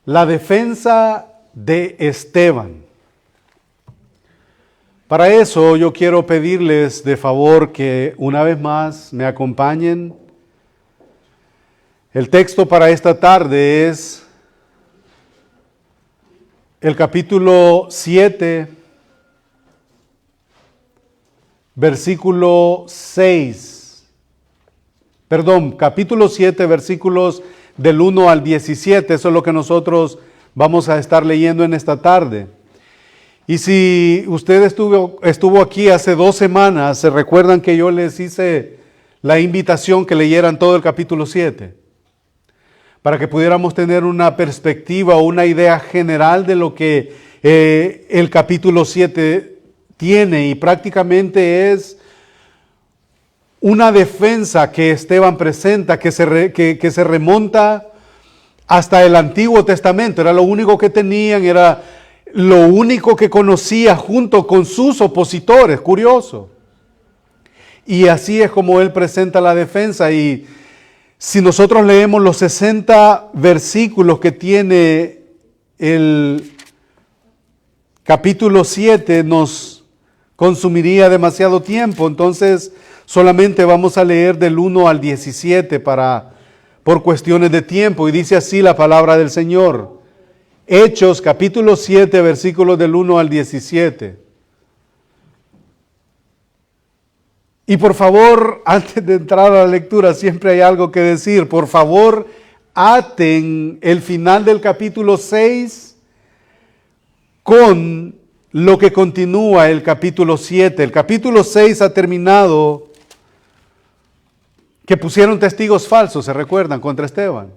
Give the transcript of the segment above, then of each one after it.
La defensa de Esteban. Para eso yo quiero pedirles de favor que una vez más me acompañen. El texto para esta tarde es el capítulo 7, versículo 6. Capítulo 7, versículos del 1 al 17. Eso es lo que nosotros vamos a estar leyendo en esta tarde. Y si usted estuvo aquí hace 2 semanas, se recuerdan que yo les hice la invitación que leyeran todo el capítulo 7, para que pudiéramos tener una perspectiva o una idea general de lo que el capítulo 7 tiene, y prácticamente es una defensa que Esteban presenta, que se remonta hasta el Antiguo Testamento. Era lo único que tenían, era lo único que conocía junto con sus opositores. Curioso. Y así es como él presenta la defensa. Y si nosotros leemos los 60 versículos que tiene el capítulo 7, nos consumiría demasiado tiempo. Entonces solamente vamos a leer del 1 al 17 por cuestiones de tiempo. Y dice así la palabra del Señor. Hechos capítulo 7, versículos del 1 al 17. Y por favor, antes de entrar a la lectura, siempre hay algo que decir. Por favor, aten el final del capítulo 6 con lo que continúa el capítulo 7. El capítulo 6 ha terminado que pusieron testigos falsos, ¿se recuerdan?, contra Esteban.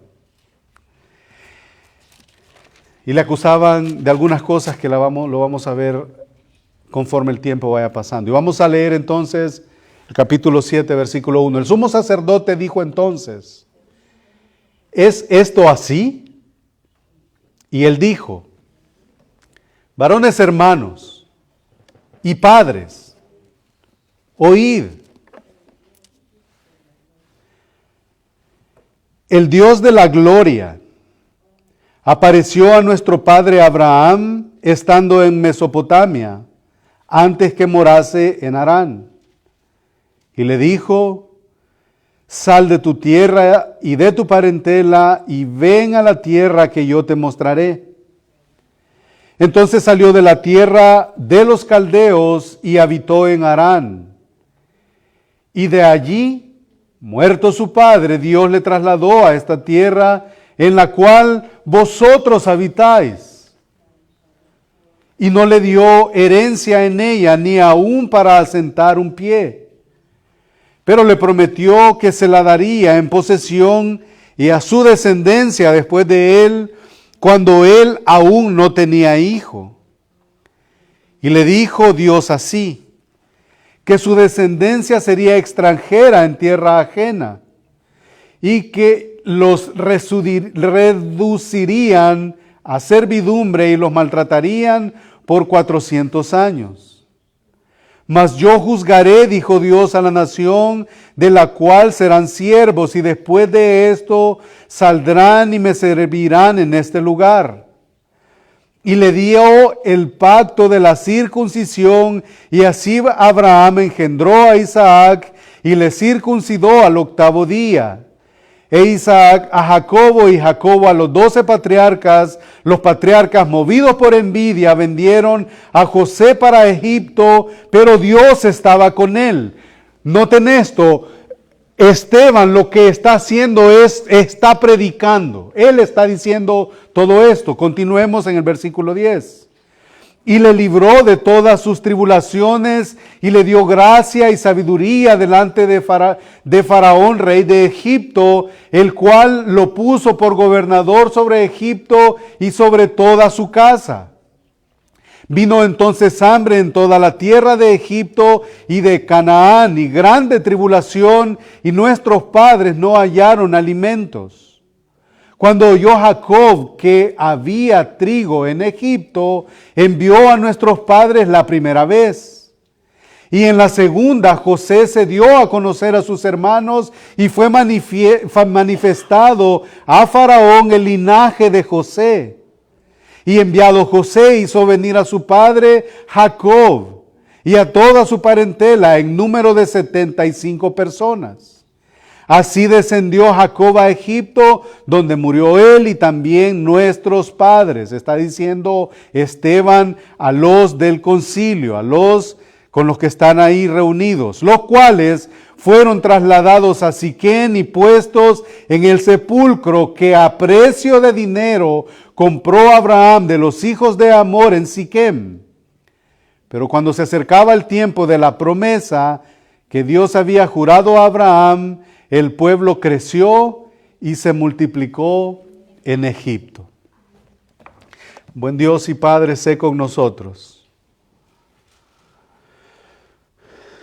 Y le acusaban de algunas cosas que lo vamos a ver conforme el tiempo vaya pasando. Y vamos a leer entonces el capítulo 7, versículo 1. El sumo sacerdote dijo entonces: ¿es esto así? Y él dijo: varones hermanos y padres, oíd. El Dios de la gloria apareció a nuestro padre Abraham estando en Mesopotamia, antes que morase en Harán. Y le dijo: sal de tu tierra y de tu parentela y ven a la tierra que yo te mostraré. Entonces salió de la tierra de los caldeos y habitó en Harán. Y de allí, muerto su padre, Dios le trasladó a esta tierra en la cual vosotros habitáis. Y no le dio herencia en ella, ni aún para asentar un pie. Pero le prometió que se la daría en posesión y a su descendencia después de él, cuando él aún no tenía hijo. Y le dijo Dios así: que su descendencia sería extranjera en tierra ajena, y que los reducirían a servidumbre y los maltratarían por 400 años. Mas yo juzgaré, dijo Dios, a la nación de la cual serán siervos, y después de esto saldrán y me servirán en este lugar. Y le dio el pacto de la circuncisión, y así Abraham engendró a Isaac y le circuncidó al 8º día. E Isaac a Jacobo y Jacobo a los 12 patriarcas. Los patriarcas, movidos por envidia, vendieron a José para Egipto, pero Dios estaba con él. Noten esto. Esteban lo que está haciendo está predicando. Él está diciendo todo esto. Continuemos en el versículo 10. Y le libró de todas sus tribulaciones y le dio gracia y sabiduría delante de Faraón, rey de Egipto, el cual lo puso por gobernador sobre Egipto y sobre toda su casa. Vino entonces hambre en toda la tierra de Egipto y de Canaán, y grande tribulación, y nuestros padres no hallaron alimentos. Cuando oyó Jacob que había trigo en Egipto, envió a nuestros padres la primera vez. Y en la segunda, José se dio a conocer a sus hermanos y fue manifestado a Faraón el linaje de José. Y enviado José hizo venir a su padre Jacob y a toda su parentela en número de 75 personas. Así descendió Jacob a Egipto, donde murió él y también nuestros padres. Está diciendo Esteban a los del concilio, a los con los que están ahí reunidos, los cuales fueron trasladados a Siquén y puestos en el sepulcro que a precio de dinero compró Abraham de los hijos de Amor en Siquem. Pero cuando se acercaba el tiempo de la promesa que Dios había jurado a Abraham, el pueblo creció y se multiplicó en Egipto. Buen Dios y Padre, sé con nosotros.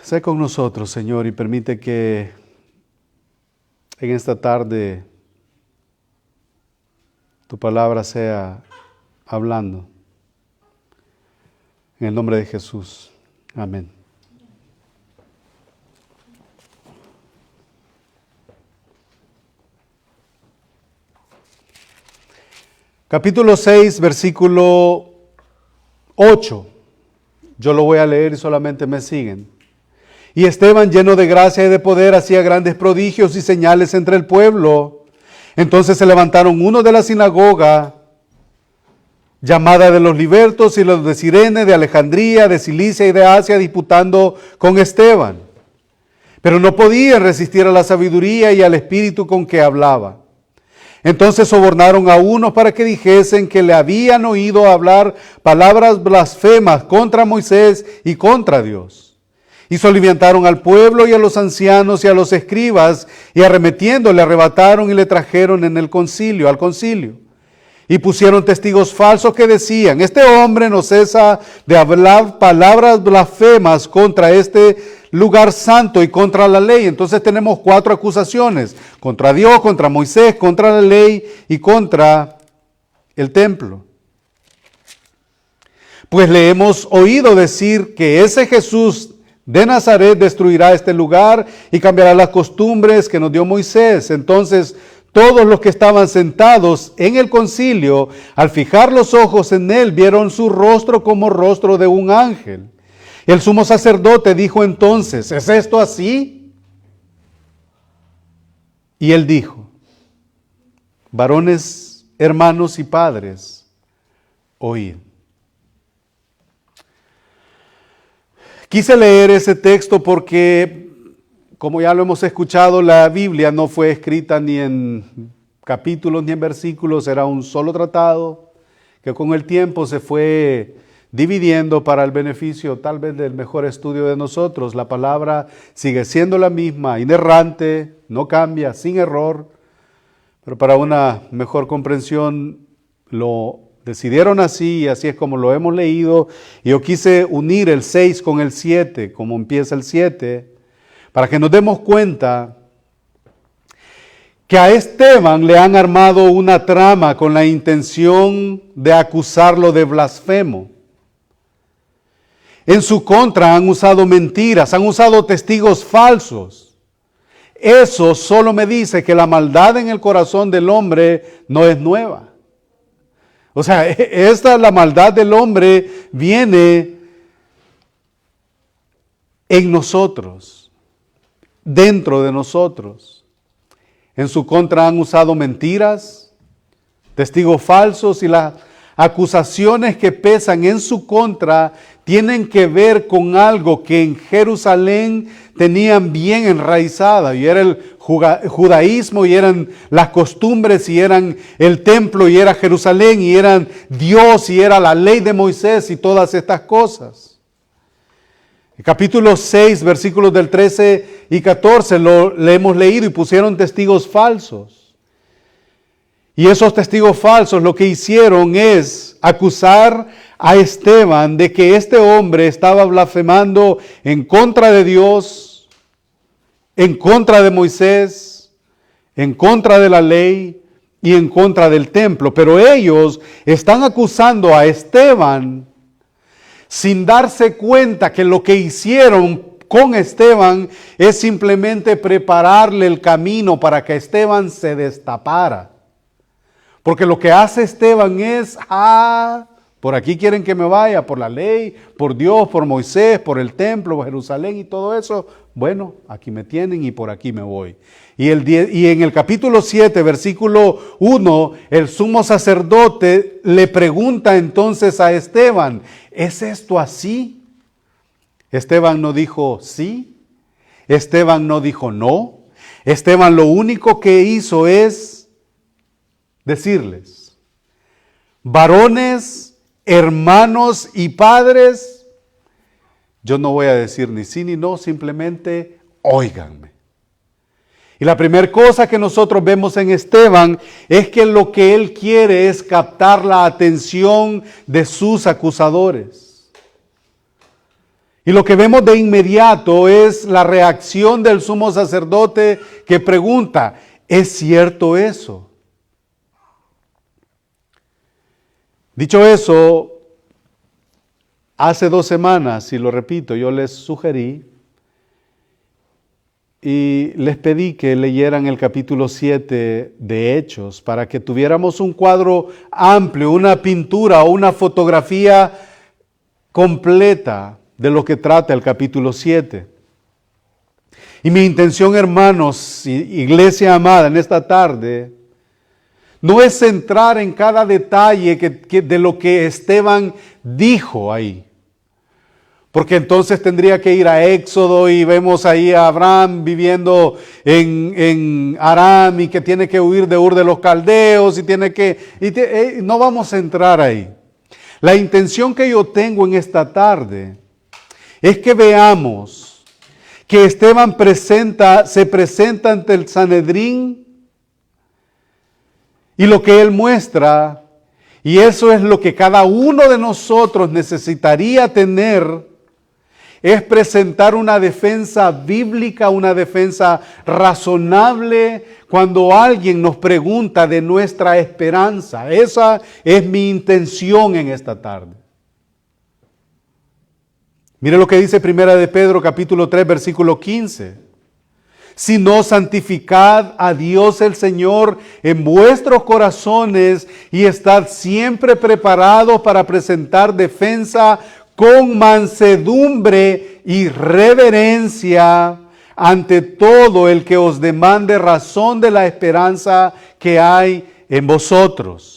Sé con nosotros, Señor, y permite que en esta tarde tu palabra sea hablando. En el nombre de Jesús. Amén. Capítulo 6, versículo 8. Yo lo voy a leer y solamente me siguen. Y Esteban, lleno de gracia y de poder, hacía grandes prodigios y señales entre el pueblo. Entonces se levantaron unos de la sinagoga, llamada de los libertos, y los de Cirene, de Alejandría, de Cilicia y de Asia, disputando con Esteban. Pero no podían resistir a la sabiduría y al espíritu con que hablaba. Entonces sobornaron a unos para que dijesen que le habían oído hablar palabras blasfemas contra Moisés y contra Dios. Y soliviantaron al pueblo y a los ancianos y a los escribas, y arremetiendo le arrebataron y le trajeron al concilio. Y pusieron testigos falsos que decían: este hombre no cesa de hablar palabras blasfemas contra este lugar santo y contra la ley. Entonces tenemos 4 acusaciones: contra Dios, contra Moisés, contra la ley y contra el templo. Pues le hemos oído decir que ese Jesús de Nazaret destruirá este lugar y cambiará las costumbres que nos dio Moisés. Entonces todos los que estaban sentados en el concilio, al fijar los ojos en él, vieron su rostro como rostro de un ángel. El sumo sacerdote dijo entonces: ¿es esto así? Y él dijo: varones, hermanos y padres, oíd. Quise leer ese texto porque, como ya lo hemos escuchado, la Biblia no fue escrita ni en capítulos ni en versículos, era un solo tratado que con el tiempo se fue dividiendo para el beneficio tal vez del mejor estudio de nosotros. La palabra sigue siendo la misma, inerrante, no cambia, sin error, pero para una mejor comprensión lo decidieron así, y así es como lo hemos leído. Y yo quise unir el 6 con el 7, como empieza el 7, para que nos demos cuenta que a Esteban le han armado una trama con la intención de acusarlo de blasfemo. En su contra han usado mentiras, han usado testigos falsos. Eso solo me dice que la maldad en el corazón del hombre no es nueva. O sea, la maldad del hombre viene en nosotros, dentro de nosotros. En su contra han usado mentiras, testigos falsos, y las acusaciones que pesan en su contra tienen que ver con algo que en Jerusalén tenían bien enraizada, y era el judaísmo, y eran las costumbres, y eran el templo, y era Jerusalén, y eran Dios, y era la ley de Moisés, y todas estas cosas. El capítulo 6, versículos del 13 y 14, le hemos leído, y pusieron testigos falsos. Y esos testigos falsos lo que hicieron es acusar a Esteban de que este hombre estaba blasfemando en contra de Dios, en contra de Moisés, en contra de la ley y en contra del templo. Pero ellos están acusando a Esteban sin darse cuenta que lo que hicieron con Esteban es simplemente prepararle el camino para que Esteban se destapara. Porque lo que hace Esteban es, por aquí quieren que me vaya, por la ley, por Dios, por Moisés, por el templo, por Jerusalén y todo eso. Bueno, aquí me tienen y por aquí me voy. Y en el capítulo 7, versículo 1, el sumo sacerdote le pregunta entonces a Esteban, ¿es esto así? Esteban no dijo sí, Esteban no dijo no. Esteban lo único que hizo es decirles, varones, hermanos y padres, yo no voy a decir ni sí ni no, simplemente óiganme. Y la primera cosa que nosotros vemos en Esteban es que lo que él quiere es captar la atención de sus acusadores. Y lo que vemos de inmediato es la reacción del sumo sacerdote que pregunta, ¿es cierto eso? Dicho eso, hace 2 semanas, y lo repito, yo les sugerí y les pedí que leyeran el capítulo 7 de Hechos para que tuviéramos un cuadro amplio, una pintura o una fotografía completa de lo que trata el capítulo 7. Y mi intención, hermanos, iglesia amada, en esta tarde, no es centrar en cada detalle de lo que Esteban dijo ahí. Porque entonces tendría que ir a Éxodo y vemos ahí a Abraham viviendo en Aram y que tiene que huir de Ur de los Caldeos no vamos a entrar ahí. La intención que yo tengo en esta tarde es que veamos que Esteban se presenta ante el Sanedrín y lo que él muestra, y eso es lo que cada uno de nosotros necesitaría tener, es presentar una defensa bíblica, una defensa razonable cuando alguien nos pregunta de nuestra esperanza. Esa es mi intención en esta tarde. Mire lo que dice Primera de Pedro capítulo 3 versículo 15. Sino santificad a Dios el Señor en vuestros corazones y estad siempre preparados para presentar defensa con mansedumbre y reverencia ante todo el que os demande razón de la esperanza que hay en vosotros.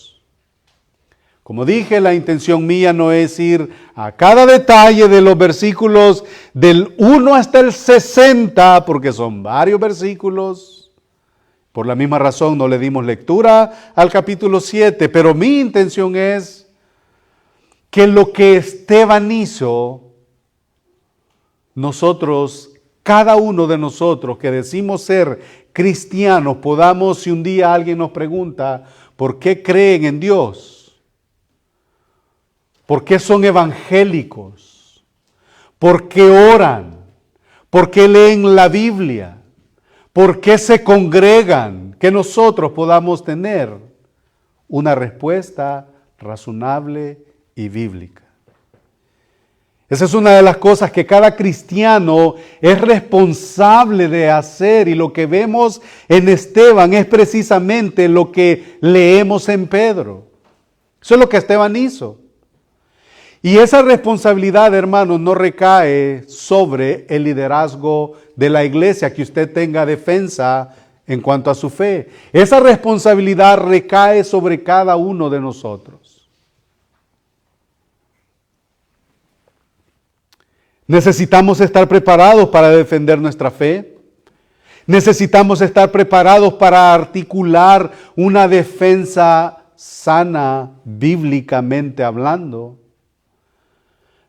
Como dije, la intención mía no es ir a cada detalle de los versículos del 1 hasta el 60, porque son varios versículos. Por la misma razón no le dimos lectura al capítulo 7, pero mi intención es que lo que Esteban hizo, nosotros, cada uno de nosotros que decimos ser cristianos, podamos, si un día alguien nos pregunta, ¿por qué creen en Dios? ¿Por qué son evangélicos? ¿Por qué oran? ¿Por qué leen la Biblia? ¿Por qué se congregan? Que nosotros podamos tener una respuesta razonable y bíblica. Esa es una de las cosas que cada cristiano es responsable de hacer, y lo que vemos en Esteban es precisamente lo que leemos en Pedro. Eso es lo que Esteban hizo. Y esa responsabilidad, hermanos, no recae sobre el liderazgo de la iglesia, que usted tenga defensa en cuanto a su fe. Esa responsabilidad recae sobre cada uno de nosotros. Necesitamos estar preparados para defender nuestra fe. Necesitamos estar preparados para articular una defensa sana, bíblicamente hablando.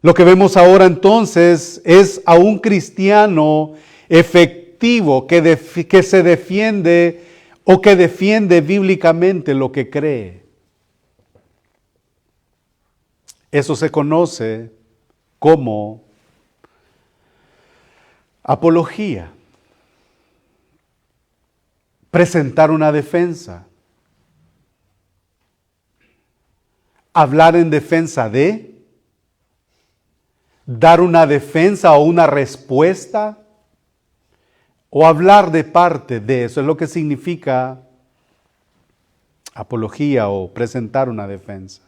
Lo que vemos ahora entonces es a un cristiano efectivo que se defiende o que defiende bíblicamente lo que cree. Eso se conoce como apología. Presentar una defensa. Hablar en defensa de. Dar una defensa o una respuesta. O hablar de parte de. Eso es lo que significa apología o presentar una defensa.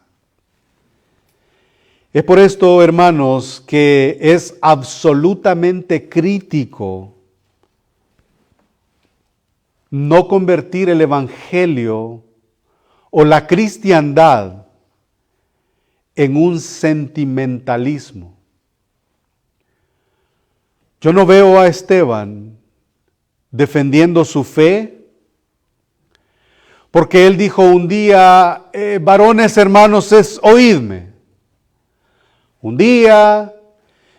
Es por esto, hermanos, que es absolutamente crítico no convertir el evangelio o la cristiandad en un sentimentalismo. Yo no veo a Esteban defendiendo su fe, porque él dijo un día, varones hermanos, oídme. Un día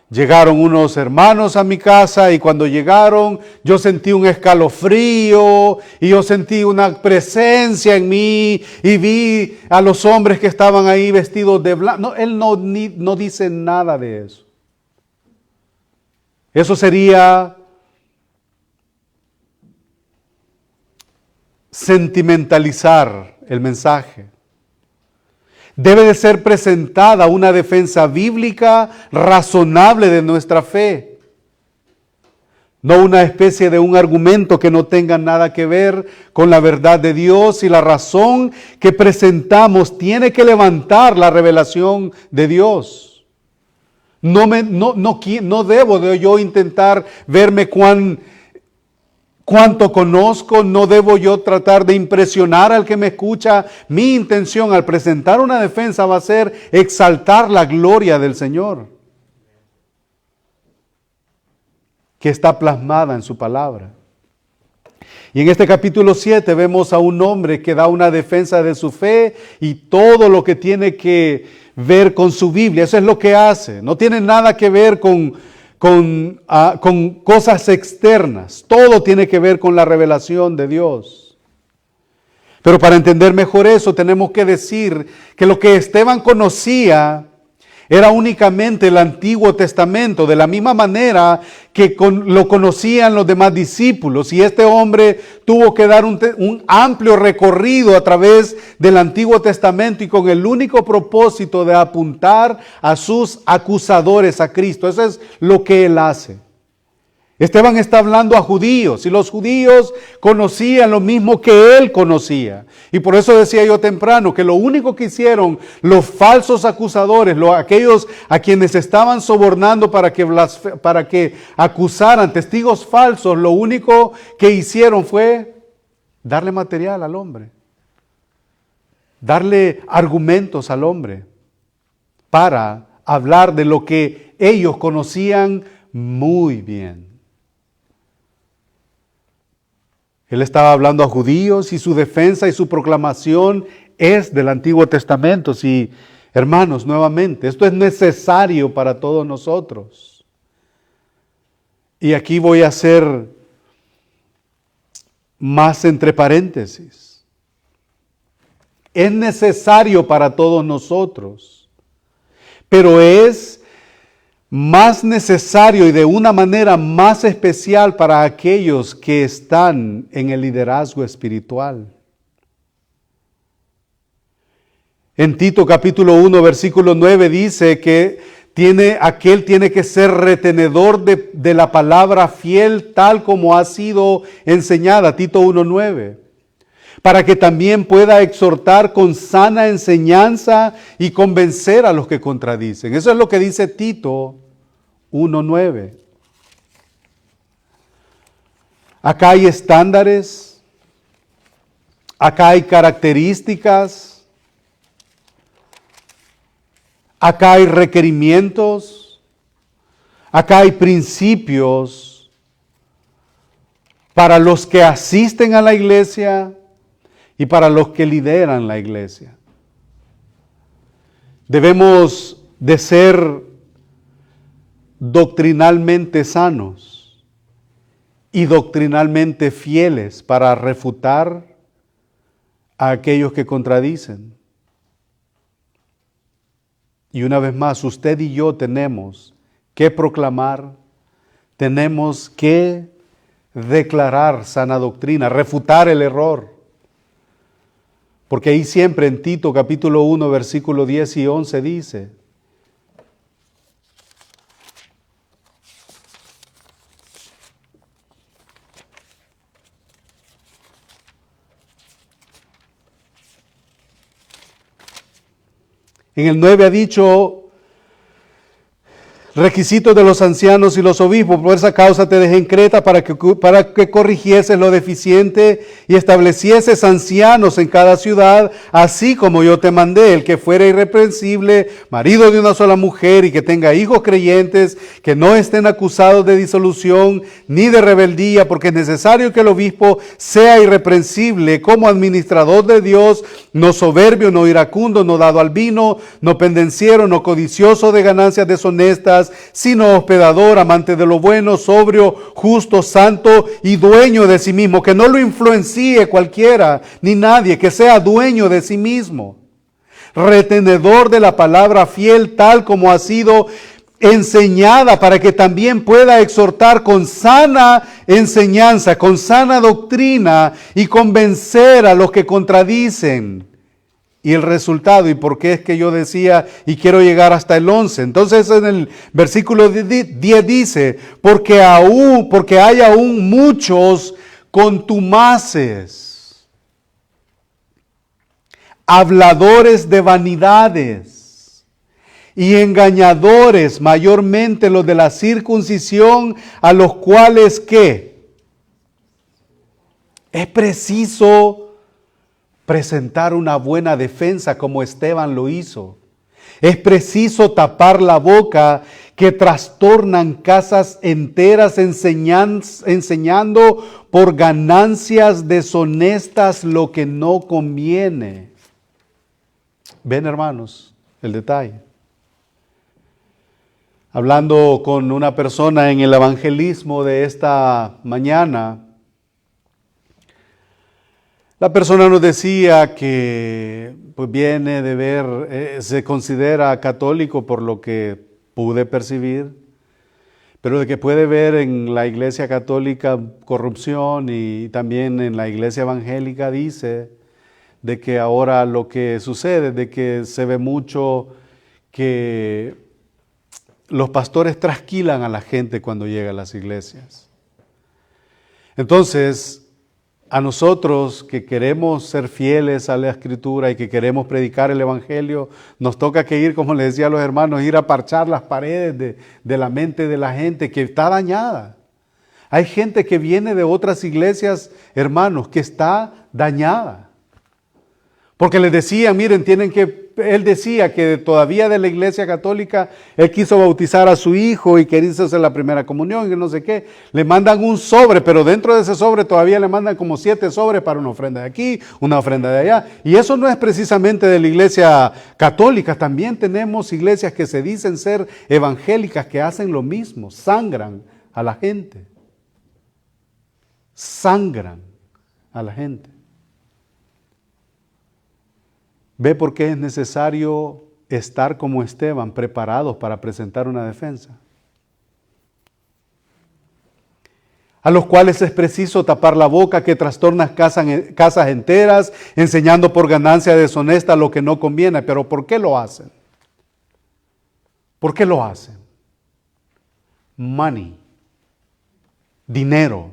llegaron unos hermanos a mi casa y cuando llegaron yo sentí un escalofrío y yo sentí una presencia en mí y vi a los hombres que estaban ahí vestidos de blanco. No, él no dice nada de eso. Eso sería sentimentalizar el mensaje. Debe de ser presentada una defensa bíblica razonable de nuestra fe. No una especie de un argumento que no tenga nada que ver con la verdad de Dios, y la razón que presentamos tiene que levantar la revelación de Dios. No debo de yo intentar verme cuánto conozco, no debo yo tratar de impresionar al que me escucha. Mi intención al presentar una defensa va a ser exaltar la gloria del Señor, que está plasmada en su palabra. Y en este capítulo 7 vemos a un hombre que da una defensa de su fe y todo lo que tiene que ver con su Biblia. Eso es lo que hace. No tiene nada que ver con cosas externas. Todo tiene que ver con la revelación de Dios. Pero para entender mejor eso, tenemos que decir que lo que Esteban conocía era únicamente el Antiguo Testamento, de la misma manera que lo conocían los demás discípulos. Y este hombre tuvo que dar un amplio recorrido a través del Antiguo Testamento y con el único propósito de apuntar a sus acusadores a Cristo. Eso es lo que él hace. Esteban está hablando a judíos y los judíos conocían lo mismo que él conocía. Y por eso decía yo temprano que lo único que hicieron los falsos acusadores, aquellos a quienes estaban sobornando para que acusaran, testigos falsos, lo único que hicieron fue darle material al hombre, darle argumentos al hombre para hablar de lo que ellos conocían muy bien. Él estaba hablando a judíos y su defensa y su proclamación es del Antiguo Testamento. Sí, hermanos, nuevamente, esto es necesario para todos nosotros. Y aquí voy a hacer más entre paréntesis. Es necesario para todos nosotros, pero es más necesario y de una manera más especial para aquellos que están en el liderazgo espiritual. En Tito capítulo 1 versículo 9 dice que aquel tiene que ser retenedor de la palabra fiel tal como ha sido enseñada, Tito 1:9, para que también pueda exhortar con sana enseñanza y convencer a los que contradicen. Eso es lo que dice Tito 1:9. Acá hay estándares, acá hay características, acá hay requerimientos, acá hay principios para los que asisten a la iglesia y para los que lideran la iglesia. Debemos de ser doctrinalmente sanos y doctrinalmente fieles para refutar a aquellos que contradicen. Y una vez más, usted y yo tenemos que proclamar, tenemos que declarar sana doctrina, refutar el error. Porque ahí siempre en Tito capítulo 1, versículo 10 y 11 dice: En el 9 ha dicho, requisitos de los ancianos y los obispos: por esa causa te dejé en Creta para que corrigieses lo deficiente y establecieses ancianos en cada ciudad, así como yo te mandé. El que fuera irreprensible, marido de una sola mujer, y que tenga hijos creyentes, que no estén acusados de disolución ni de rebeldía, porque es necesario que el obispo sea irreprensible como administrador de Dios, no soberbio, no iracundo, no dado al vino, no pendenciero, no codicioso de ganancias deshonestas, sino hospedador, amante de lo bueno, sobrio, justo, santo y dueño de sí mismo. Que no lo influencie cualquiera ni nadie, que sea dueño de sí mismo, retenedor de la palabra, fiel tal como ha sido enseñada, para que también pueda exhortar con sana enseñanza, con sana doctrina, y convencer a los que contradicen. Y el resultado, y por qué es que yo decía, y quiero llegar hasta el 11. Entonces en el versículo 10 dice, porque hay aún muchos contumaces, habladores de vanidades y engañadores, mayormente los de la circuncisión, a los cuales ¿qué? Es preciso presentar una buena defensa como Esteban lo hizo. Es preciso tapar la boca, que trastornan casas enteras enseñando por ganancias deshonestas lo que no conviene. Ven, hermanos, el detalle. Hablando con una persona en el evangelismo de esta mañana, la persona nos decía que pues viene de ver, se considera católico por lo que pude percibir, pero de que puede ver en la iglesia católica corrupción, y también en la iglesia evangélica dice de que ahora lo que sucede, de que se ve mucho que los pastores trasquilan a la gente cuando llega a las iglesias. Entonces, a nosotros que queremos ser fieles a la Escritura y que queremos predicar el Evangelio, nos toca que ir, como les decía a los hermanos, ir a parchar las paredes de la mente de la gente que está dañada. Hay gente que viene de otras iglesias, hermanos, que está dañada. Porque les decía, miren, él decía que todavía de la iglesia católica, él quiso bautizar a su hijo y quería hacer la primera comunión y no sé qué. Le mandan un sobre, pero dentro de ese sobre todavía le mandan como 7 sobres para una ofrenda de aquí, una ofrenda de allá. Y eso no es precisamente de la iglesia católica. También tenemos iglesias que se dicen ser evangélicas, que hacen lo mismo, sangran a la gente. Sangran a la gente. ¿Ve por qué es necesario estar como Esteban, preparados para presentar una defensa? A los cuales es preciso tapar la boca, que trastornan casas enteras, enseñando por ganancia deshonesta lo que no conviene. Pero ¿por qué lo hacen? ¿Por qué lo hacen? Money, dinero.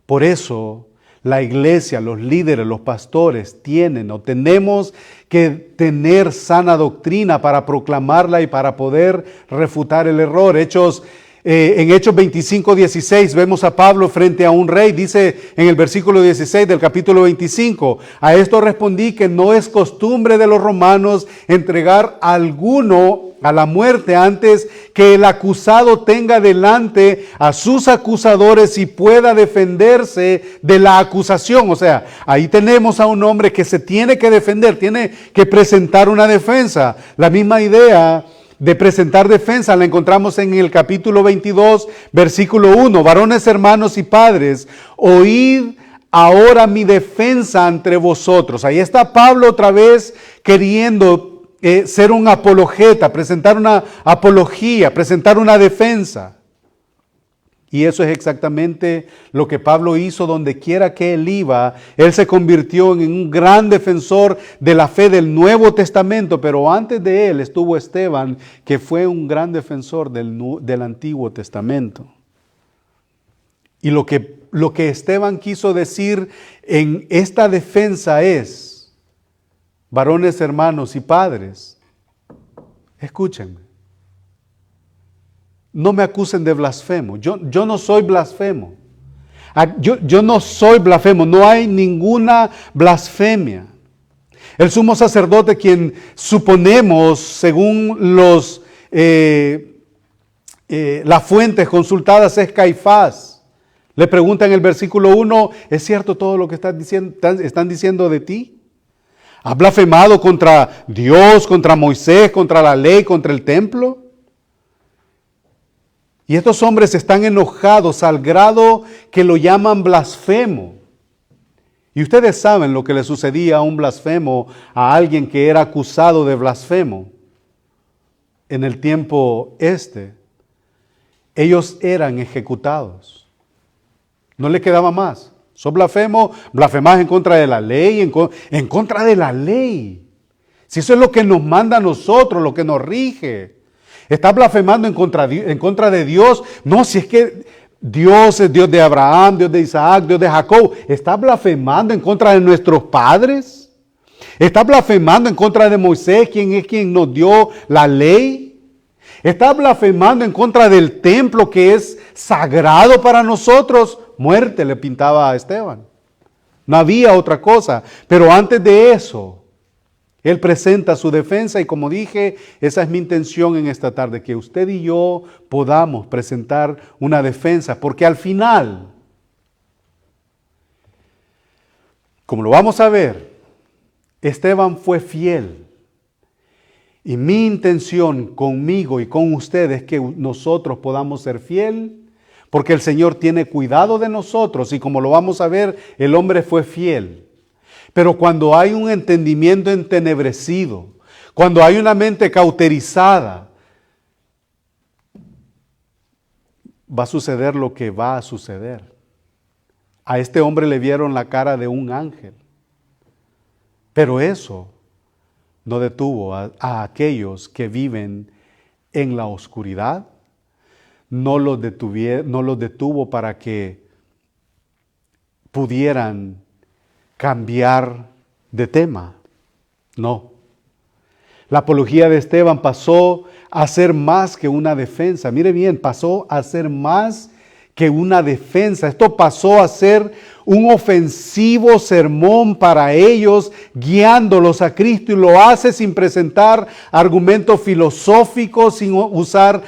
Por eso la iglesia, los líderes, los pastores tenemos que tener sana doctrina para proclamarla y para poder refutar el error. En Hechos 25:16 vemos a Pablo frente a un rey. Dice en el versículo 16 del capítulo 25, a esto respondí que no es costumbre de los romanos entregar a alguno a la muerte antes que el acusado tenga delante a sus acusadores y pueda defenderse de la acusación. O sea, ahí tenemos a un hombre que se tiene que defender, tiene que presentar una defensa. La misma idea de presentar defensa la encontramos en el capítulo 22, versículo 1. Varones, hermanos y padres, oíd ahora mi defensa entre vosotros. Ahí está Pablo otra vez queriendo ser un apologeta, presentar una apología, presentar una defensa. Y eso es exactamente lo que Pablo hizo donde quiera que él iba. Él se convirtió en un gran defensor de la fe del Nuevo Testamento, pero antes de él estuvo Esteban, que fue un gran defensor del Antiguo Testamento. Y lo que Esteban quiso decir en esta defensa es, varones, hermanos y padres, escúchenme, no me acusen de blasfemo. Yo no soy blasfemo. Yo no soy blasfemo, no hay ninguna blasfemia. El sumo sacerdote, quien suponemos, según las fuentes consultadas, es Caifás. Le pregunta en el versículo 1, ¿es cierto todo lo que están diciendo de ti? ¿Has blasfemado contra Dios, contra Moisés, contra la ley, contra el templo? Y estos hombres están enojados al grado que lo llaman blasfemo. Y ustedes saben lo que le sucedía a un blasfemo, a alguien que era acusado de blasfemo. En el tiempo ellos eran ejecutados. No le quedaba más. Sos blasfemo, blasfemás en contra de la ley, en contra de la ley. Si eso es lo que nos manda a nosotros, lo que nos rige. ¿Estás blasfemando en contra de Dios? No, si es que Dios es Dios de Abraham, Dios de Isaac, Dios de Jacob. ¿Estás blasfemando en contra de nuestros padres? ¿Estás blasfemando en contra de Moisés, quien nos dio la ley? ¿Estás blasfemando en contra del templo que es sagrado para nosotros? Muerte le pintaba a Esteban. No había otra cosa. Pero antes de eso, él presenta su defensa y, como dije, esa es mi intención en esta tarde, que usted y yo podamos presentar una defensa, porque al final, como lo vamos a ver, Esteban fue fiel. Y mi intención conmigo y con ustedes es que nosotros podamos ser fiel, porque el Señor tiene cuidado de nosotros y, como lo vamos a ver, el hombre fue fiel. Pero cuando hay un entendimiento entenebrecido, cuando hay una mente cauterizada, va a suceder lo que va a suceder. A este hombre le vieron la cara de un ángel, pero eso no detuvo a aquellos que viven en la oscuridad, no los detuvo para que pudieran cambiar de tema. No. La apología de Esteban pasó a ser más que una defensa. Mire bien, pasó a ser más que una defensa. Esto pasó a ser un ofensivo sermón para ellos, guiándolos a Cristo, y lo hace sin presentar argumentos filosóficos, sin usar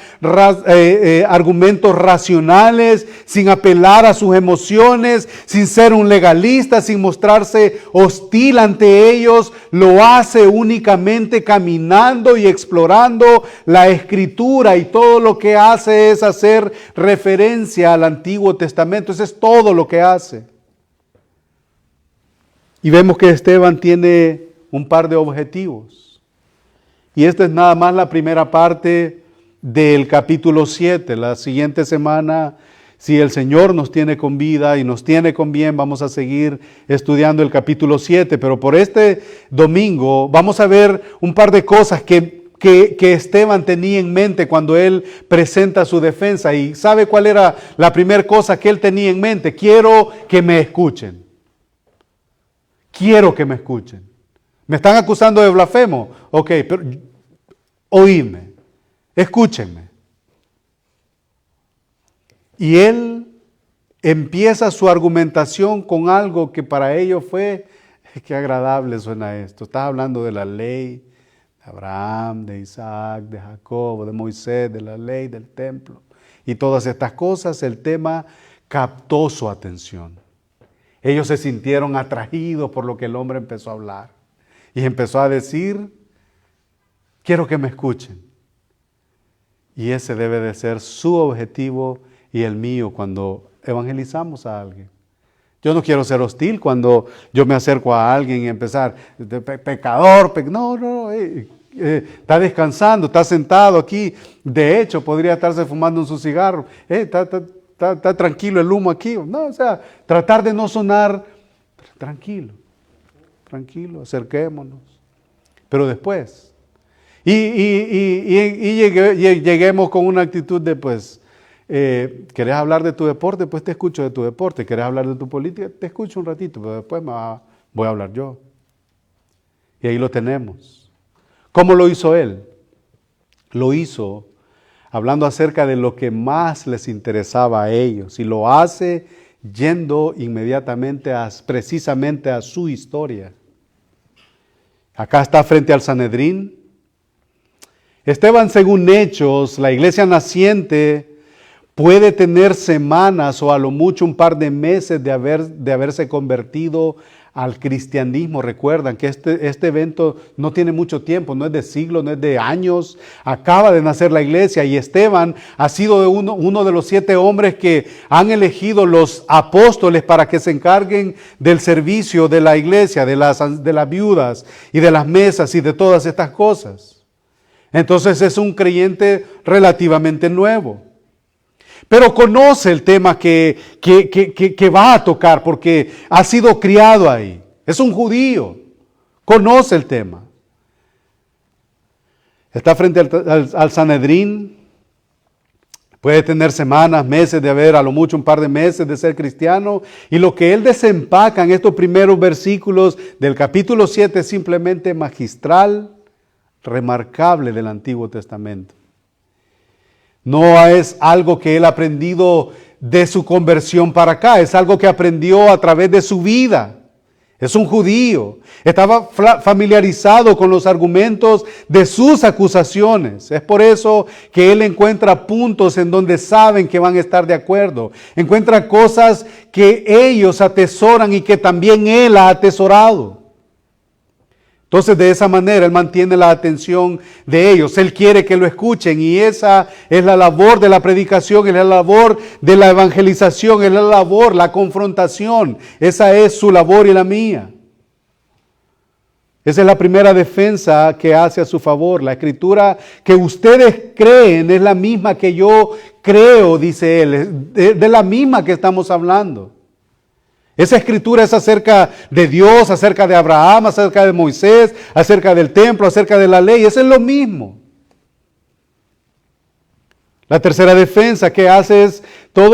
argumentos racionales, sin apelar a sus emociones, sin ser un legalista, sin mostrarse hostil ante ellos. Lo hace únicamente caminando y explorando la Escritura, y todo lo que hace es hacer referencia al Antiguo Testamento. Eso es todo lo que hace. Y vemos que Esteban tiene un par de objetivos. Y esta es nada más la primera parte del capítulo 7. La siguiente semana, si el Señor nos tiene con vida y nos tiene con bien, vamos a seguir estudiando el capítulo 7. Pero por este domingo vamos a ver un par de cosas que Esteban tenía en mente cuando él presenta su defensa. ¿Y sabe cuál era la primera cosa que él tenía en mente? Quiero que me escuchen. Quiero que me escuchen. ¿Me están acusando de blasfemo? Ok, pero oídme, escúchenme. Y él empieza su argumentación con algo que para ellos fue, qué agradable suena esto. Estás hablando de la ley de Abraham, de Isaac, de Jacob, de Moisés, de la ley, del templo. Y todas estas cosas, el tema captó su atención. Ellos se sintieron atraídos por lo que el hombre empezó a hablar. Y empezó a decir, quiero que me escuchen. Y ese debe de ser su objetivo y el mío cuando evangelizamos a alguien. Yo no quiero ser hostil cuando yo me acerco a alguien y empezar, pecador, no, está descansando, está sentado aquí. De hecho, podría estarse fumando su cigarro. Está tranquilo el humo aquí. No, o sea, tratar de no sonar tranquilo, acerquémonos. Pero después, lleguemos con una actitud de ¿Querés hablar de tu deporte? Pues te escucho de tu deporte. ¿Querés hablar de tu política? Te escucho un ratito, pero después voy a hablar yo. Y ahí lo tenemos. ¿Cómo lo hizo él? Lo hizo hablando acerca de lo que más les interesaba a ellos. Y lo hace yendo inmediatamente precisamente a su historia. Acá está frente al Sanedrín. Esteban, según Hechos, la iglesia naciente puede tener semanas o a lo mucho un par de meses de haberse convertido al cristianismo. Recuerdan que este evento no tiene mucho tiempo, no es de siglos, no es de años. Acaba de nacer la iglesia y Esteban ha sido uno de los 7 hombres que han elegido los apóstoles para que se encarguen del servicio de la iglesia, de las viudas y de las mesas y de todas estas cosas. Entonces es un creyente relativamente nuevo. Pero conoce el tema que va a tocar porque ha sido criado ahí. Es un judío. Conoce el tema. Está frente al Sanedrín. Puede tener semanas, meses de haber, a lo mucho un par de meses de ser cristiano. Y lo que él desempaca en estos primeros versículos del capítulo 7 es simplemente magistral, remarcable del Antiguo Testamento. No es algo que él ha aprendido de su conversión para acá, es algo que aprendió a través de su vida. Es un judío, estaba familiarizado con los argumentos de sus acusaciones. Es por eso que él encuentra puntos en donde saben que van a estar de acuerdo. Encuentra cosas que ellos atesoran y que también él ha atesorado. Entonces, de esa manera, él mantiene la atención de ellos. Él quiere que lo escuchen y esa es la labor de la predicación, es la labor de la evangelización, es la labor, la confrontación. Esa es su labor y la mía. Esa es la primera defensa que hace a su favor. La escritura que ustedes creen es la misma que yo creo, dice él. De la misma que estamos hablando. Esa escritura es acerca de Dios, acerca de Abraham, acerca de Moisés, acerca del templo, acerca de la ley. Eso es lo mismo. La tercera defensa que hace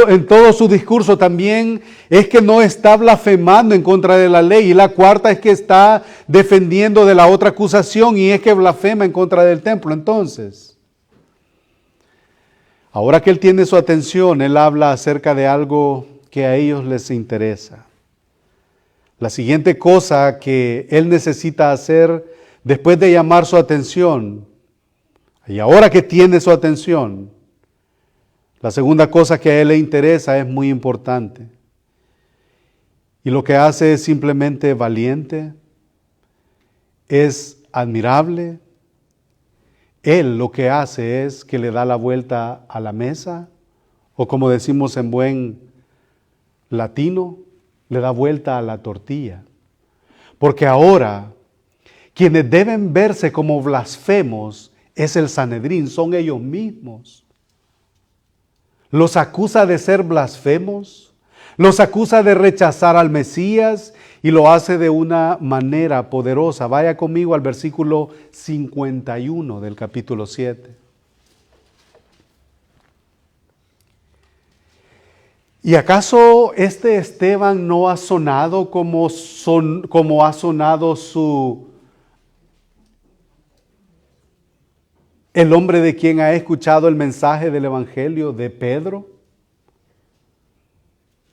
en todo su discurso también es que no está blasfemando en contra de la ley. Y la cuarta es que está defendiendo de la otra acusación y es que blasfema en contra del templo. Entonces, ahora que él tiene su atención, él habla acerca de algo que a ellos les interesa. La siguiente cosa que él necesita hacer después de llamar su atención, y ahora que tiene su atención, la segunda cosa que a él le interesa es muy importante. Y lo que hace es simplemente valiente, es admirable. Él lo que hace es que le da la vuelta a la mesa, o como decimos en buen latino, le da vuelta a la tortilla. Porque ahora, quienes deben verse como blasfemos es el Sanedrín, son ellos mismos. Los acusa de ser blasfemos, los acusa de rechazar al Mesías y lo hace de una manera poderosa. Vaya conmigo al versículo 51 del capítulo 7. ¿Y acaso este Esteban no ha sonado como ha sonado el hombre de quien ha escuchado el mensaje del Evangelio de Pedro?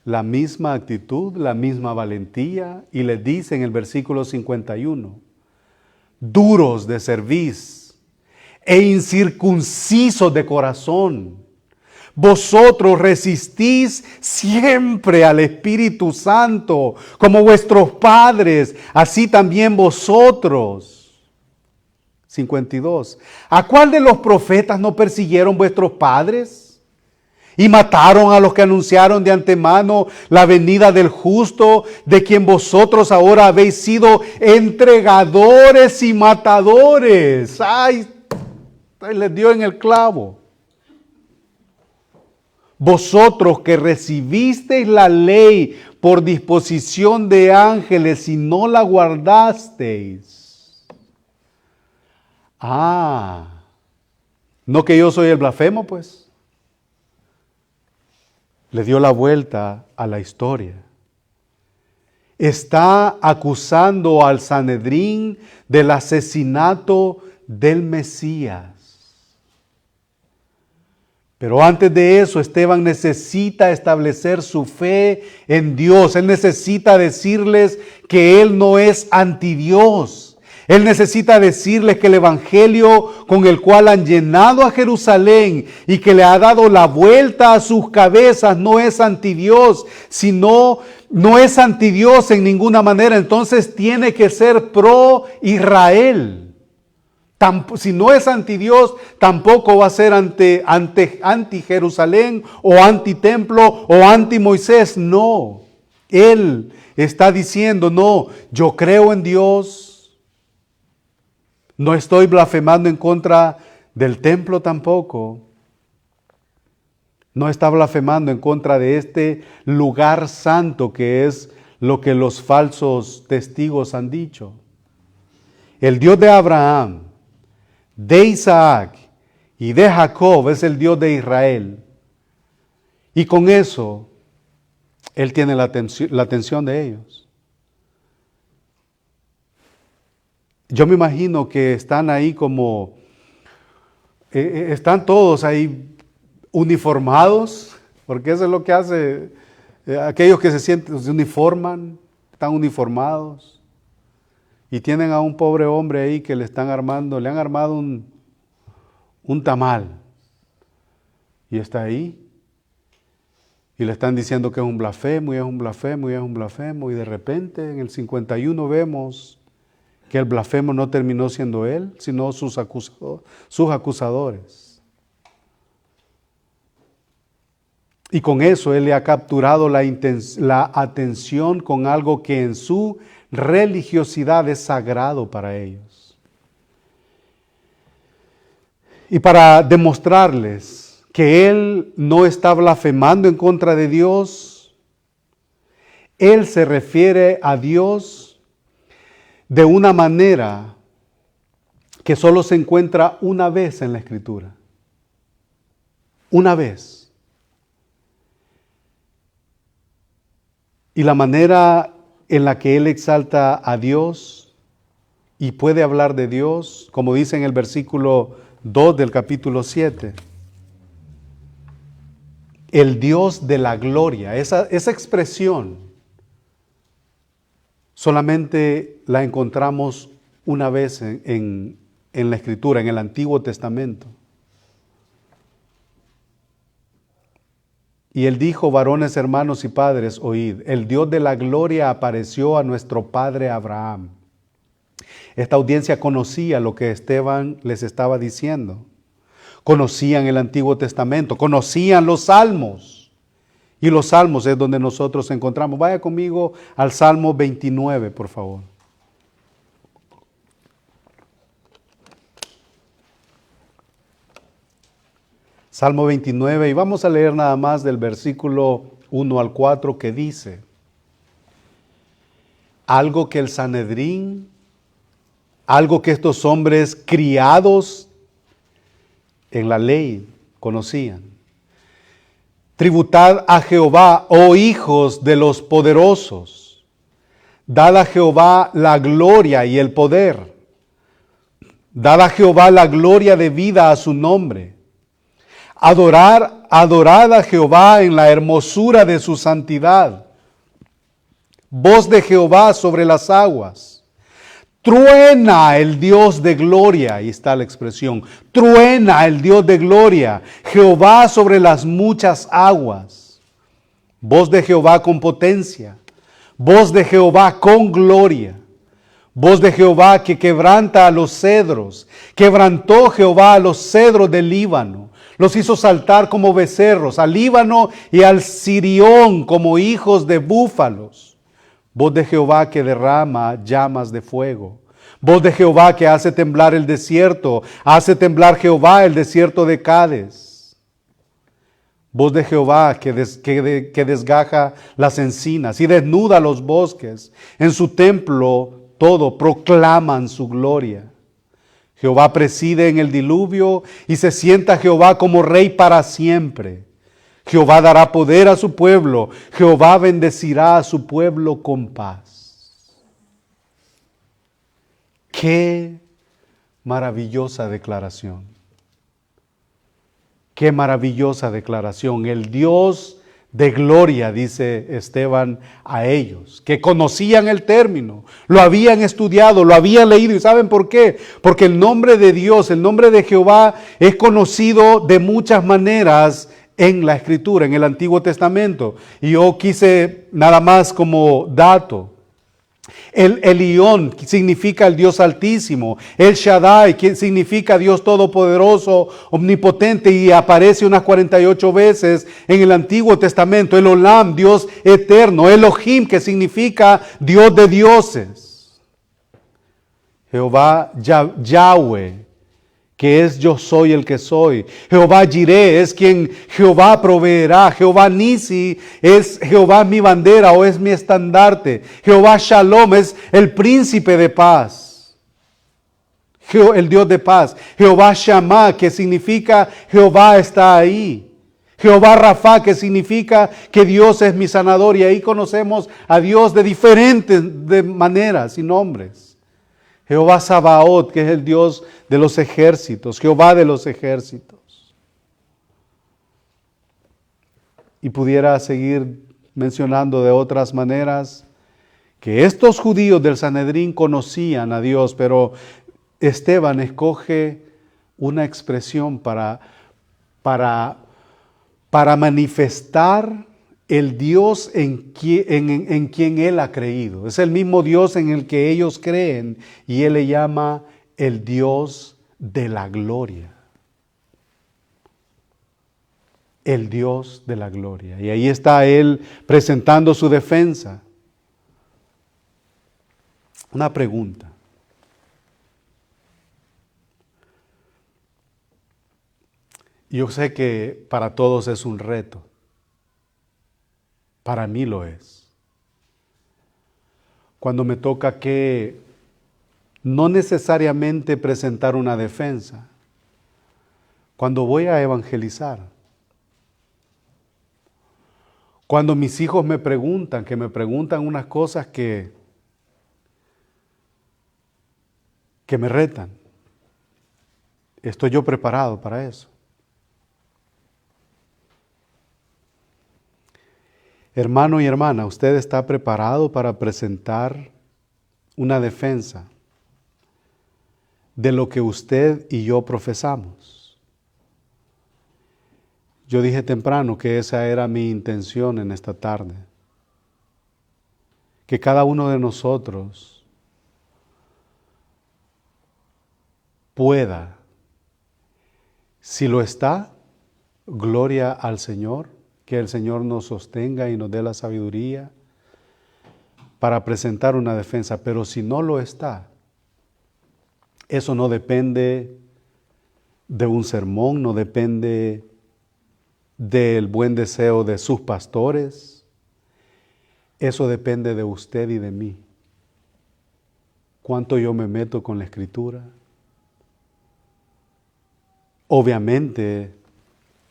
La misma actitud, la misma valentía, y les dice en el versículo 51, duros de cerviz e incircuncisos de corazón. Vosotros resistís siempre al Espíritu Santo, como vuestros padres, así también vosotros. 52. ¿A cuál de los profetas no persiguieron vuestros padres? Y mataron a los que anunciaron de antemano la venida del justo, de quien vosotros ahora habéis sido entregadores y matadores. ¡Ay! Les dio en el clavo. Vosotros que recibisteis la ley por disposición de ángeles y no la guardasteis. ¿No que yo soy el blasfemo, pues? le dio la vuelta a la historia. Está acusando al Sanedrín del asesinato del Mesías. Pero antes de eso, Esteban necesita establecer su fe en Dios. Él necesita decirles que él no es antidios. Él necesita decirles que el evangelio con el cual han llenado a Jerusalén y que le ha dado la vuelta a sus cabezas no es antidios, sino no es antidios en ninguna manera. Entonces tiene que ser pro Israel. Si no es anti Dios, tampoco va a ser anti Jerusalén o anti templo o anti Moisés. No, él está diciendo, no, yo creo en Dios, no estoy blasfemando en contra del templo tampoco. No está blasfemando en contra de este lugar santo que es lo que los falsos testigos han dicho. El Dios de Abraham, de Isaac y de Jacob es el Dios de Israel. Y con eso, Él tiene la atención de ellos. Yo me imagino que están ahí están todos ahí uniformados, porque eso es lo que hace aquellos que se uniforman, están uniformados. Y tienen a un pobre hombre ahí que le han armado un tamal. Y está ahí. Y le están diciendo que es un blasfemo, y es un blasfemo, y es un blasfemo. Y de repente en el 51 vemos que el blasfemo no terminó siendo él, sino sus acusadores. Y con eso él le ha capturado la atención con algo que en su religiosidad es sagrado para ellos. Y para demostrarles que él no está blasfemando en contra de Dios, él se refiere a Dios de una manera que solo se encuentra una vez en la Escritura. Una vez. Y la manera en la que él exalta a Dios y puede hablar de Dios, como dice en el versículo 2 del capítulo 7. El Dios de la gloria, esa expresión solamente la encontramos una vez en la Escritura, en el Antiguo Testamento. Y él dijo, varones, hermanos y padres, oíd, el Dios de la gloria apareció a nuestro padre Abraham. Esta audiencia conocía lo que Esteban les estaba diciendo. Conocían el Antiguo Testamento, conocían los Salmos. Y los Salmos es donde nosotros encontramos. Vaya conmigo al Salmo 29, por favor. Salmo 29, y vamos a leer nada más del versículo 1 al 4 que dice, algo que el Sanedrín, algo que estos hombres criados en la ley conocían. Tributad a Jehová, oh hijos de los poderosos, dad a Jehová la gloria y el poder, dad a Jehová la gloria debida a su nombre. Adorad a Jehová en la hermosura de su santidad. Voz de Jehová sobre las aguas. Truena el Dios de gloria, ahí está la expresión. Truena el Dios de gloria, Jehová sobre las muchas aguas. Voz de Jehová con potencia. Voz de Jehová con gloria. Voz de Jehová que quebranta a los cedros. Quebrantó Jehová a los cedros del Líbano. Los hizo saltar como becerros, al Líbano y al Sirión como hijos de búfalos. Voz de Jehová que derrama llamas de fuego. Voz de Jehová que hace temblar el desierto. Hace temblar Jehová el desierto de Cades. Voz de Jehová que desgaja las encinas y desnuda los bosques. En su templo todo proclaman su gloria. Jehová preside en el diluvio y se sienta Jehová como rey para siempre. Jehová dará poder a su pueblo. Jehová bendecirá a su pueblo con paz. Qué maravillosa declaración. Qué maravillosa declaración. El Dios de gloria, dice Esteban a ellos, que conocían el término, lo habían estudiado, lo habían leído. ¿Y saben por qué? Porque el nombre de Dios, el nombre de Jehová es conocido de muchas maneras en la Escritura, en el Antiguo Testamento. Y yo quise nada más como dato. El Elión significa el Dios Altísimo. El Shaddai, que significa Dios Todopoderoso, Omnipotente, y aparece unas 48 veces en el Antiguo Testamento. El Olam, Dios Eterno. Elohim, que significa Dios de dioses. Jehová Yahweh, que es yo soy el que soy. Jehová Jireh es quien Jehová proveerá. Jehová Nisi es Jehová mi bandera o es mi estandarte. Jehová Shalom es el príncipe de paz, el Dios de paz. Jehová Shammah, que significa Jehová está ahí. Jehová Rafa, que significa que Dios es mi sanador. Y ahí conocemos a Dios de diferentes maneras y nombres. Jehová Sabaoth, que es el Dios de los ejércitos, Jehová de los ejércitos. Y pudiera seguir mencionando de otras maneras que estos judíos del Sanedrín conocían a Dios, pero Esteban escoge una expresión para manifestar el Dios en quien él ha creído. Es el mismo Dios en el que ellos creen y él le llama el Dios de la gloria. El Dios de la gloria. Y ahí está él presentando su defensa. Una pregunta. Yo sé que para todos es un reto. Para mí lo es. Cuando me toca que no necesariamente presentar una defensa, cuando voy a evangelizar, cuando mis hijos me preguntan unas cosas que me retan, ¿estoy yo preparado para eso? Hermano y hermana, ¿usted está preparado para presentar una defensa de lo que usted y yo profesamos? Yo dije temprano que esa era mi intención en esta tarde. Que cada uno de nosotros pueda, si lo está, gloria al Señor. Que el Señor nos sostenga y nos dé la sabiduría para presentar una defensa. Pero si no lo está, eso no depende de un sermón, no depende del buen deseo de sus pastores. Eso depende de usted y de mí. ¿Cuánto yo me meto con la Escritura? Obviamente,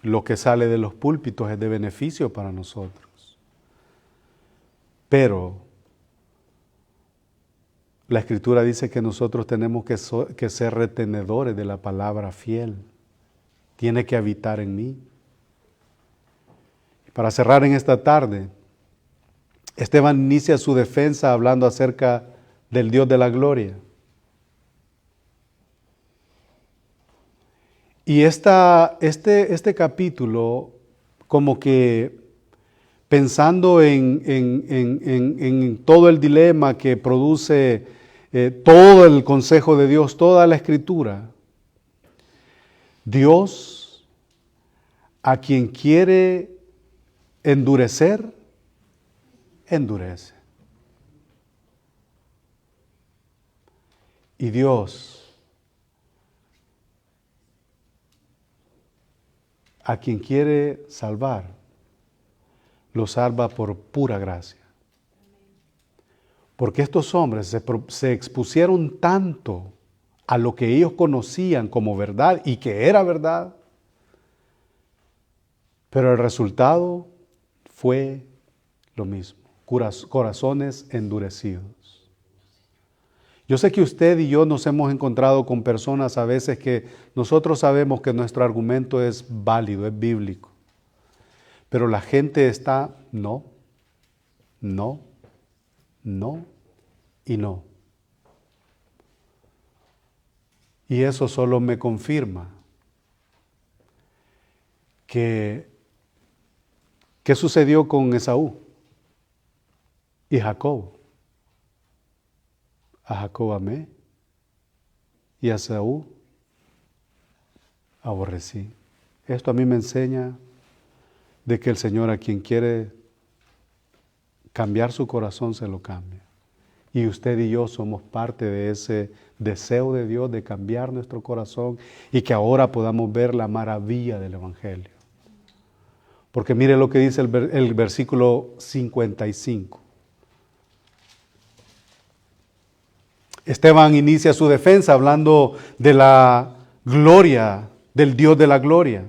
lo que sale de los púlpitos es de beneficio para nosotros. Pero la Escritura dice que nosotros tenemos que ser retenedores de la palabra fiel. Tiene que habitar en mí. Para cerrar en esta tarde, Esteban inicia su defensa hablando acerca del Dios de la gloria. Y este capítulo, como que pensando en todo el dilema que produce todo el consejo de Dios, toda la Escritura, Dios, a quien quiere endurecer, endurece. Y Dios, a quien quiere salvar, lo salva por pura gracia. Porque estos hombres se expusieron tanto a lo que ellos conocían como verdad y que era verdad, Pero el resultado fue lo mismo, corazones endurecidos. Yo sé que usted y yo nos hemos encontrado con personas a veces que nosotros sabemos que nuestro argumento es válido, es bíblico, pero la gente está no, no, no y no. Y eso solo me confirma que ¿qué sucedió con Esaú y Jacob? A Jacob amé y a Esaú aborrecí. Esto a mí me enseña de que el Señor a quien quiere cambiar su corazón se lo cambia. Y usted y yo somos parte de ese deseo de Dios de cambiar nuestro corazón y que ahora podamos ver la maravilla del Evangelio. Porque mire lo que dice el versículo 55. Esteban inicia su defensa hablando de la gloria del Dios de la gloria.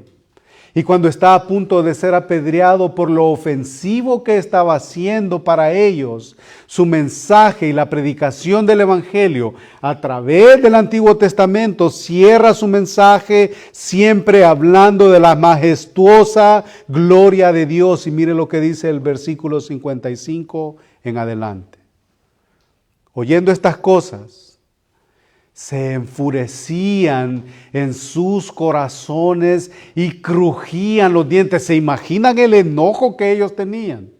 Y cuando está a punto de ser apedreado por lo ofensivo que estaba haciendo para ellos, su mensaje y la predicación del Evangelio a través del Antiguo Testamento cierra su mensaje siempre hablando de la majestuosa gloria de Dios. Y mire lo que dice el versículo 55 en adelante. Oyendo estas cosas, se enfurecían en sus corazones y crujían los dientes. ¿Se imaginan el enojo que ellos tenían?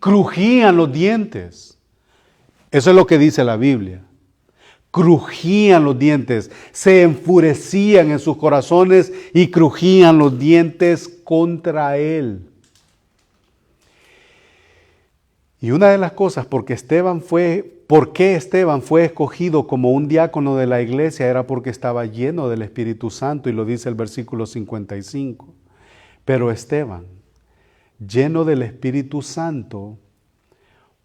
Crujían los dientes. Eso es lo que dice la Biblia. Crujían los dientes, se enfurecían en sus corazones y crujían los dientes contra él. Y una de las cosas por qué Esteban fue escogido como un diácono de la iglesia era porque estaba lleno del Espíritu Santo, y lo dice el versículo 55. Pero Esteban, lleno del Espíritu Santo,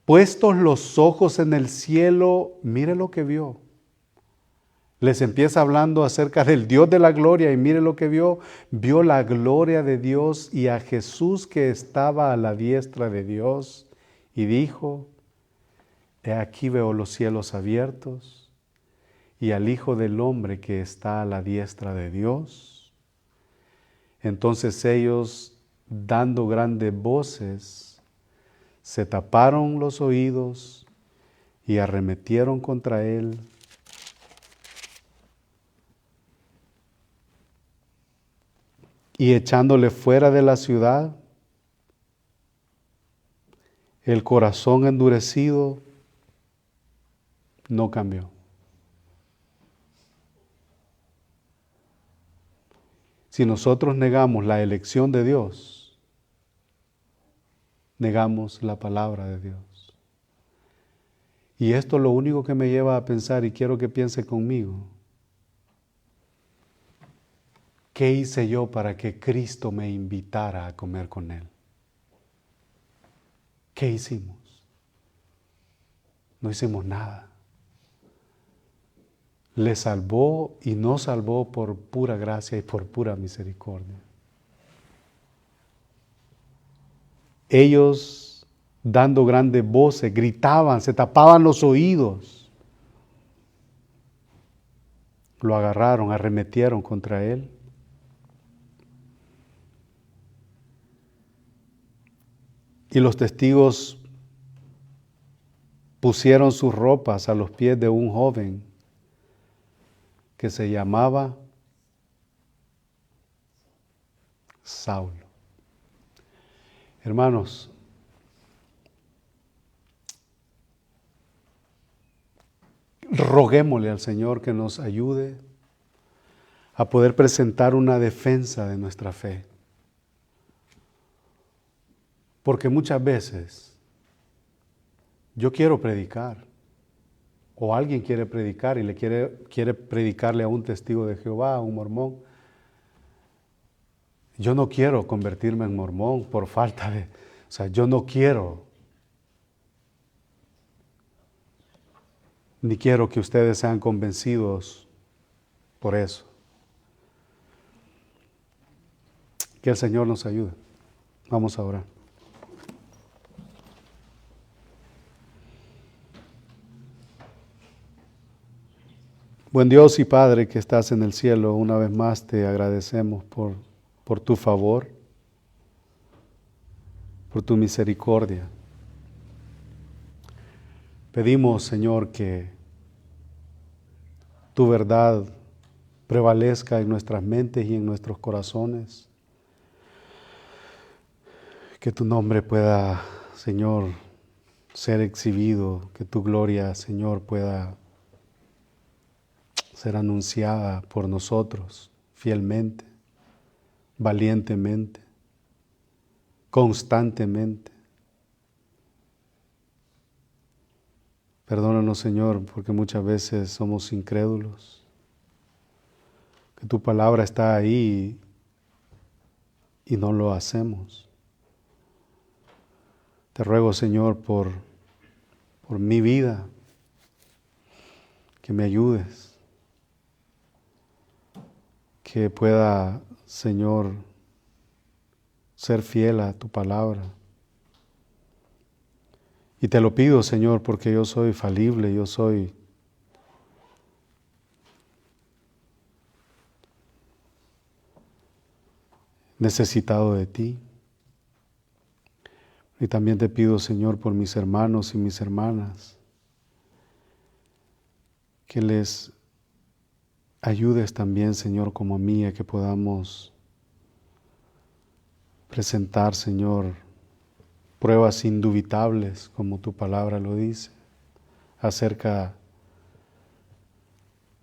puestos los ojos en el cielo, mire lo que vio. Les empieza hablando acerca del Dios de la gloria y mire lo que vio. Vio la gloria de Dios y a Jesús que estaba a la diestra de Dios. Y dijo, he aquí veo los cielos abiertos y al Hijo del Hombre que está a la diestra de Dios. Entonces ellos, dando grandes voces, se taparon los oídos y arremetieron contra él. Y echándole fuera de la ciudad, el corazón endurecido no cambió. Si nosotros negamos la elección de Dios, negamos la palabra de Dios. Y esto es lo único que me lleva a pensar, y quiero que piense conmigo, ¿qué hice yo para que Cristo me invitara a comer con Él? ¿Qué hicimos? No hicimos nada. Le salvó y nos salvó por pura gracia y por pura misericordia. Ellos, dando grandes voces, gritaban, se tapaban los oídos. Lo agarraron, arremetieron contra él. Y los testigos pusieron sus ropas a los pies de un joven que se llamaba Saulo. Hermanos, roguémosle al Señor que nos ayude a poder presentar una defensa de nuestra fe. Porque muchas veces yo quiero predicar, o alguien quiere predicar y le quiere predicarle a un testigo de Jehová, a un mormón. Yo no quiero convertirme en mormón por falta de, yo no quiero, ni quiero que ustedes sean convencidos por eso. Que el Señor nos ayude. Vamos a orar. Buen Dios y Padre que estás en el cielo, una vez más te agradecemos por tu favor, por tu misericordia. Pedimos, Señor, que tu verdad prevalezca en nuestras mentes y en nuestros corazones. Que tu nombre pueda, Señor, ser exhibido, que tu gloria, Señor, pueda ser anunciada por nosotros fielmente, valientemente, constantemente. Perdónanos, Señor, porque muchas veces somos incrédulos, que tu palabra está ahí y no lo hacemos. Te ruego, Señor, por mi vida, que me ayudes, que pueda, Señor, ser fiel a tu palabra. Y te lo pido, Señor, porque yo soy falible, yo soy necesitado de ti. Y también te pido, Señor, por mis hermanos y mis hermanas, que les ayudes también, Señor, como a mí, a que podamos presentar, Señor, pruebas indubitables, como tu palabra lo dice, acerca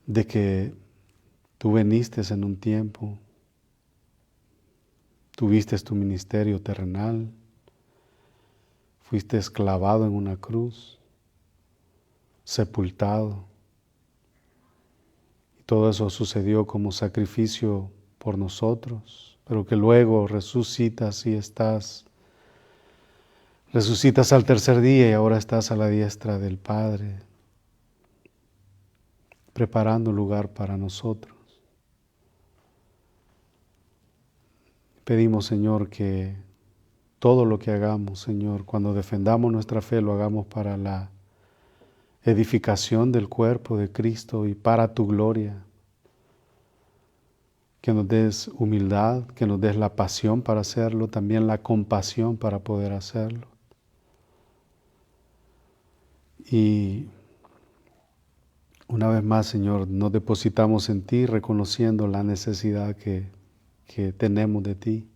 de que tú viniste en un tiempo, tuviste tu ministerio terrenal, fuiste clavado en una cruz, sepultado, y todo eso sucedió como sacrificio por nosotros, pero que luego resucitas y resucitas al tercer día y ahora estás a la diestra del Padre, preparando lugar para nosotros. Pedimos, Señor, que todo lo que hagamos, Señor, cuando defendamos nuestra fe, lo hagamos para la edificación del cuerpo de Cristo y para tu gloria. Que nos des humildad, que nos des la pasión para hacerlo, también la compasión para poder hacerlo. Y una vez más, Señor, nos depositamos en ti, reconociendo la necesidad que tenemos de ti.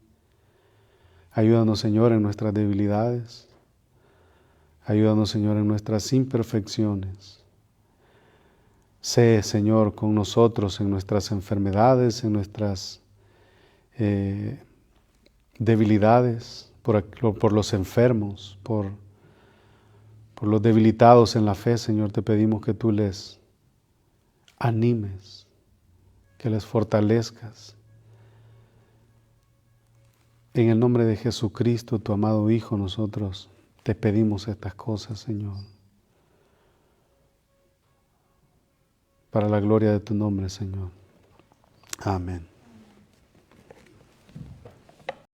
Ayúdanos, Señor, en nuestras debilidades. Ayúdanos, Señor, en nuestras imperfecciones. Sé, Señor, con nosotros en nuestras enfermedades, en nuestras debilidades, por los enfermos, por los debilitados en la fe, Señor, te pedimos que tú les animes, que les fortalezcas. En el nombre de Jesucristo, tu amado Hijo, nosotros te pedimos estas cosas, Señor, para la gloria de tu nombre, Señor. Amén.